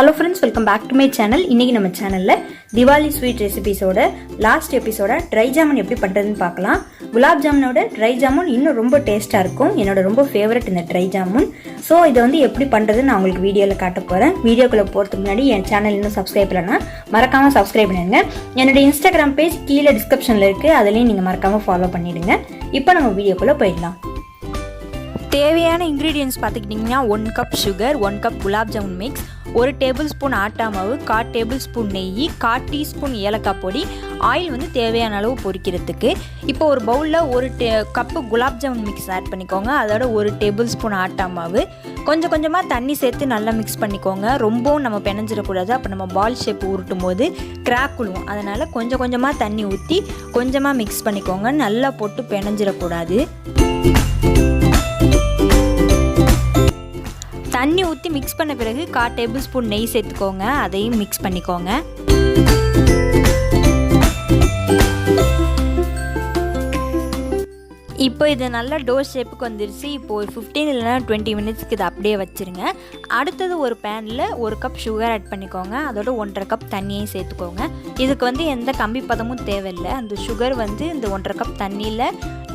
Hello friends, welcome back to my channel. இன்னைக்கு நம்ம சேனல்ல Diwali sweet recipes ஓட லாஸ்ட் எபிசோட dry jamun எப்படி பண்றதுன்னு பார்க்கலாம். குலாப் ஜாமுனோட dry jamun இன்னும் ரொம்ப டேஸ்டா இருக்கும். என்னோட ரொம்ப ஃபேவரட் இந்த dry jamun. சோ இத வந்து எப்படி பண்றதுன்னு நான் உங்களுக்கு வீடியோல காட்ட போறேன். வீடியோக்குள்ள போறதுக்கு முன்னாடி என் சேனல் இன்னும் subscribe பண்ணலனா மறக்காம subscribe பண்ணுங்க. என்னோட Instagram page கீழ descriptionல இருக்கு. அதுலயும் நீங்க மறக்காம follow பண்ணிடுங்க. இப்போ நம்ம வீடியோக்குள்ள போயிடலாம். தேவையான ingredients பார்த்துக்கிட்டிங்கன்னா 1 cup sugar, 1 cup gulab jamun mix, 1 tablespoon atta மாவு, 1/4 டேபிள்ஸ்பூன் நெய், 1/4 டீஸ்பூன் ஏலக்காய் பொடி, ஆயில் வந்து தேவையான அளவு பொரிக்கிறதுக்கு. இப்போ ஒரு பவுலில் 1 cup gulab jamun mix add பண்ணிக்கோங்க. அதோட 1 டேபிள்ஸ்பூன் ஆட்டா மாவு, கொஞ்சம் கொஞ்சமாக தண்ணி சேர்த்து நல்லா மிக்ஸ் பண்ணிக்கோங்க. ரொம்பவும் நம்ம பிணைஞ்சிடக்கூடாது, அப்போ நம்ம பால் ஷேப் உருட்டும் போது கிராக் விழுவும். அதனால் கொஞ்சம் கொஞ்சமாக தண்ணி ஊற்றி கொஞ்சமாக மிக்ஸ் பண்ணிக்கோங்க. நல்லா போட்டு பிணைஞ்சிடக்கூடாது. தண்ணி ஊற்றி மிக்ஸ் பண்ண பிறகு 1/4 டேபிள்ஸ்பூன் நெய் சேர்த்துக்கோங்க. அதையும் மிக்ஸ் பண்ணிக்கோங்க. இப்போ இது நல்லா டோ ஷேப்புக்கு வந்துருச்சு. இப்போ ஒரு 15 இல்லைனா 20 மினிட்ஸ்க்கு இதை அப்படியே வச்சுருங்க. அடுத்தது ஒரு பேனில் 1 கப் சுகர் ஆட் பண்ணிக்கோங்க. அதோட 1/2 கப் தண்ணியையும் சேர்த்துக்கோங்க. இதுக்கு வந்து எந்த கம்பி பதமும் தேவையில்லை. அந்த சுகர் வந்து இந்த 1/2 கப் தண்ணியில்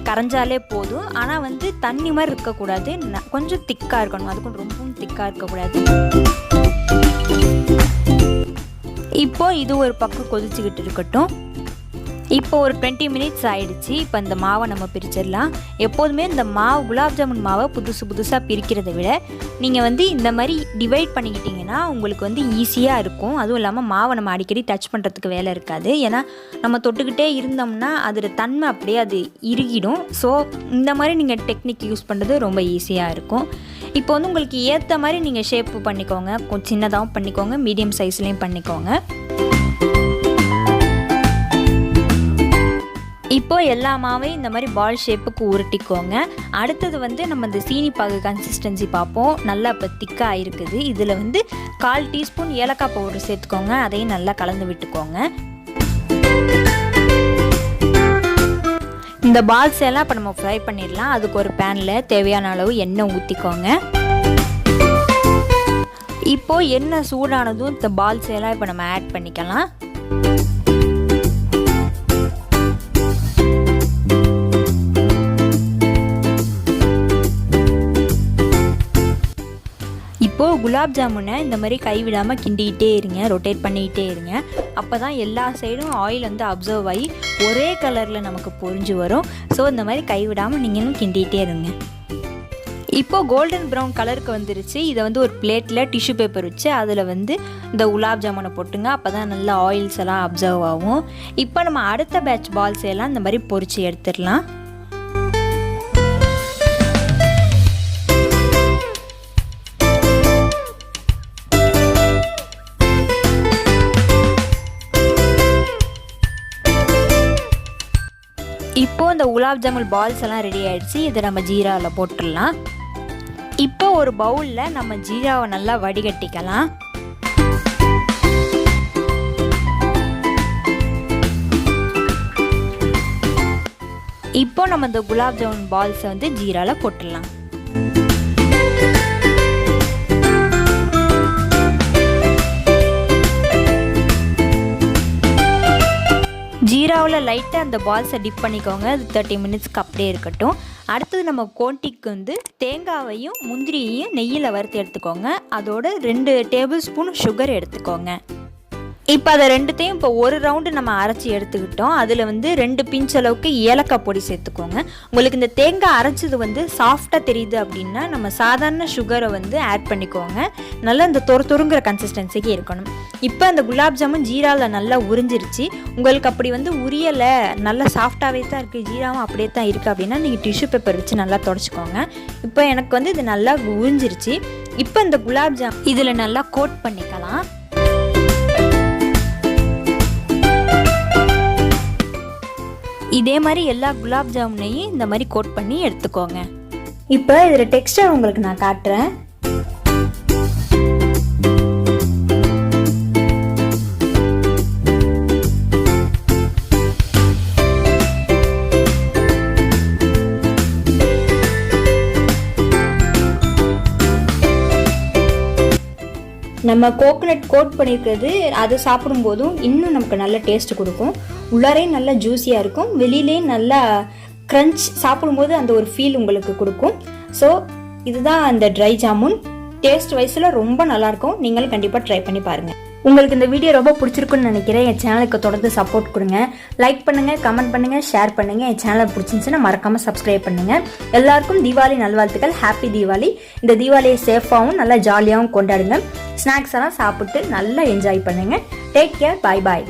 கரைஞ்சாலே போதும். ஆனால் வந்து தண்ணி மாதிரி இருக்கக்கூடாது, கொஞ்சம் திக்காக இருக்கணும். அதுக்கும் ரொம்பவும் திக்காக இருக்கக்கூடாது. இப்போ இது ஒரு பக்கம் கொதிச்சுக்கிட்டு இருக்கட்டும். இப்போ ஒரு 20 மினிட்ஸ் ஆயிடுச்சு. இப்போ இந்த மாவை நம்ம பிரிச்சிடலாம். எப்போதுமே இந்த மாவு குலாப் ஜாமுன் மாவை புதுசாக பிரிக்கிறத விட நீங்கள் வந்து இந்த மாதிரி டிவைட் பண்ணிக்கிட்டிங்கன்னா உங்களுக்கு வந்து ஈஸியாக இருக்கும். அதுவும் இல்லாமல் மாவை நம்ம அடிக்கடி டச் பண்ணுறதுக்கு வேலை இருக்காது. ஏன்னா நம்ம தொட்டுக்கிட்டே இருந்தோம்னா அதோட தன்மை அப்படியே அது இறுகிடும். ஸோ இந்த மாதிரி நீங்கள் டெக்னிக் யூஸ் பண்ணுறது ரொம்ப ஈஸியாக இருக்கும். இப்போ வந்து உங்களுக்கு ஏற்ற மாதிரி நீங்கள் ஷேப்பு பண்ணிக்கோங்க. கொஞ்சம் சின்னதாகவும் பண்ணிக்கோங்க, மீடியம் சைஸ்லேயும் பண்ணிக்கோங்க. இப்போ எல்லா மாவையும் இந்த மாதிரி பால் ஷேப்புக்கு உருட்டிக்கோங்க. அடுத்தது வந்து நம்ம இந்த சீனி பாகு கன்சிஸ்டன்சி பார்ப்போம். நல்லா இப்போ திக்காக இருக்குது. இதில் வந்து 1/4 டீஸ்பூன் ஏலக்காய் பவுடர் சேர்த்துக்கோங்க. அதையும் நல்லா கலந்து விட்டுக்கோங்க. இந்த பால்ஸ் எல்லாம் இப்போ நம்ம ஃப்ரை பண்ணிடலாம். அதுக்கு ஒரு பேனில் தேவையான அளவு எண்ணெய் ஊற்றிக்கோங்க. இப்போ எண்ணெய் சூடானதும் இந்த பால்ஸ் எல்லாம் இப்போ நம்ம ஆட் பண்ணிக்கலாம். இப்போது குலாப் ஜாமுனை இந்த மாதிரி கைவிடாமல் கிண்டிக்கிட்டே இருங்க, ரொட்டேட் பண்ணிக்கிட்டே இருங்க. அப்போ தான் எல்லா சைடும் ஆயில் வந்து அப்சர்வ் ஆகி ஒரே கலரில் நமக்கு பொரிஞ்சு வரும். ஸோ இந்த மாதிரி கைவிடாமல் நீங்களும் கிண்டிகிட்டே இருங்க. இப்போது கோல்டன் ப்ரௌன் கலருக்கு வந்துருச்சு. இதை வந்து ஒரு பிளேட்டில் டிஷ்யூ பேப்பர் வச்சு அதில் வந்து இந்த குலாப் ஜாமுனை போட்டுங்க. அப்போ தான் நல்லா ஆயில்ஸ் எல்லாம் அப்சர்வ் ஆகும். இப்போ நம்ம அடுத்த பேட்ச் பால்ஸ் எல்லாம் இந்த மாதிரி பொரித்து எடுத்துடலாம். இப்போது இந்த குலாப் ஜாமுன் பால்ஸ் எல்லாம் ரெடி ஆகிடுச்சு. இதை நம்ம ஜீராவில் போட்டுடலாம். இப்போ ஒரு பவுலில் நம்ம ஜீராவை நல்லா வடிகட்டிக்கலாம். இப்போ நம்ம இந்த குலாப் ஜாமுன் பால்ஸை வந்து ஜீராவில் போட்டுடலாம். ஜீராவில் லைட்டாக அந்த பால்ஸை டிப் பண்ணிக்கோங்க. அது 30 மினிட்ஸ்க்கு அப்படியே இருக்கட்டும். அடுத்தது நம்ம கோட்டிக்கு வந்து தேங்காவையும் முந்திரியையும் நெய்யில் வறுத்து எடுத்துக்கோங்க. அதோட 2 டேபிள் ஸ்பூன் சுகர் எடுத்துக்கோங்க. இப்போ அதை ரெண்டுத்தையும் இப்போ ஒரு ரவுண்டு நம்ம அரைச்சி எடுத்துக்கிட்டோம். அதில் வந்து 2 பிஞ்ச் அளவுக்கு ஏலக்காய் பொடி சேர்த்துக்கோங்க. உங்களுக்கு இந்த தேங்காய் அரைச்சது வந்து சாஃப்டாக தெரியுது அப்படின்னா நம்ம சாதாரண சுகரை வந்து ஆட் பண்ணிக்கோங்க. நல்லா இந்த தொறுங்கிற கன்சிஸ்டன்சிக்கு இருக்கணும். இப்போ அந்த குலாப் ஜாமுன் ஜீராவில் நல்லா உறிஞ்சிருச்சு. உங்களுக்கு அப்படி வந்து உரியலை, நல்லா சாஃப்டாகவே தான் இருக்குது, ஜீராவும் அப்படியே தான் இருக்குது அப்படின்னா நீங்கள் டிஷ்யூ பேப்பர் வச்சு நல்லா தொடச்சிக்கோங்க. இப்போ எனக்கு வந்து இது நல்லா உறிஞ்சிருச்சு. இப்போ இந்த குலாப் ஜாமுன் இதில் நல்லா கோட் பண்ணிக்கலாம். இதே மாதிரி எல்லா குலாப் ஜாமுனையும் இந்த மாதிரி கோட் பண்ணி எடுத்துக்கோங்க. இப்போ இதில் டெக்ஸ்டர் உங்களுக்கு நான் காட்டுறேன். நம்ம கோகோனட் கோட் பண்ணியிருக்கிறது அதை சாப்பிடும்போதும் இன்னும் நமக்கு நல்ல டேஸ்ட் கொடுக்கும். உள்ளாரே நல்லா ஜூஸியாக இருக்கும், வெளியிலே நல்லா க்ரன்ச், சாப்பிடும்போது அந்த ஒரு ஃபீல் உங்களுக்கு கொடுக்கும். ஸோ இதுதான் அந்த ட்ரை ஜாமுன். டேஸ்ட் வைஸில் ரொம்ப நல்லாயிருக்கும். நீங்களும் கண்டிப்பாக ட்ரை பண்ணி பாருங்கள். உங்களுக்கு இந்த வீடியோ ரொம்ப பிடிச்சிருக்குன்னு நினைக்கிறேன். என் சேனலுக்கு தொடர்ந்து சப்போர்ட் கொடுங்க. லைக் பண்ணுங்கள், கமெண்ட் பண்ணுங்கள், ஷேர் பண்ணுங்கள். என் சேனலை பிடிச்சிருந்துச்சுன்னா மறக்காமல் சப்ஸ்கிரைப் பண்ணுங்கள். எல்லாருக்கும் தீபாவளி நல்வாழ்த்துக்கள். ஹாப்பி தீபாவளி. இந்த தீபாவளியை சேஃபாகவும் நல்லா ஜாலியாகவும் கொண்டாடுங்க. ஸ்நாக்ஸ் எல்லாம் சாப்பிட்டு நல்லா என்ஜாய் பண்ணுங்கள். Take care. பாய் பாய்.